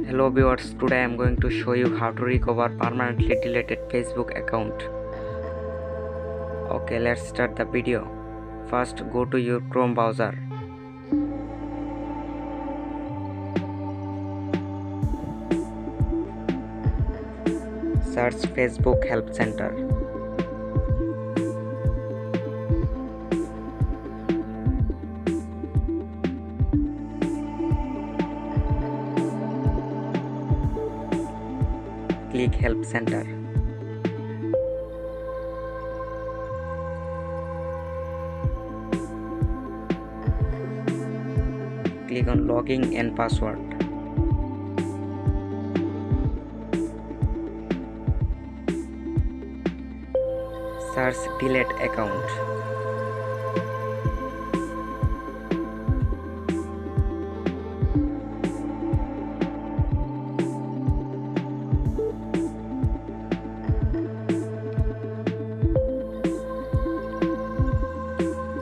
Hello viewers, today I am going to show you how to recover permanently deleted Facebook account. Okay, let's start the video. First, go to your Chrome browser. Search Facebook Help Center. Click Help Center. Click on Login and Password. Search Delete Account.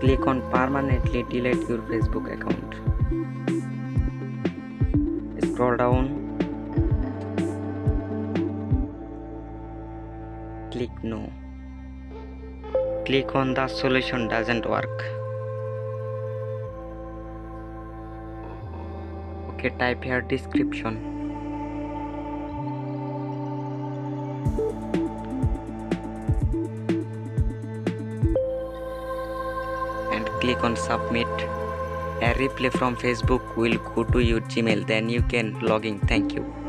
Click on Permanently delete your Facebook account. Scroll down. Click No. Click on the solution doesn't work. Okay, type here description. And click on submit. A reply from Facebook will go to your Gmail, then you can log in. Thank you.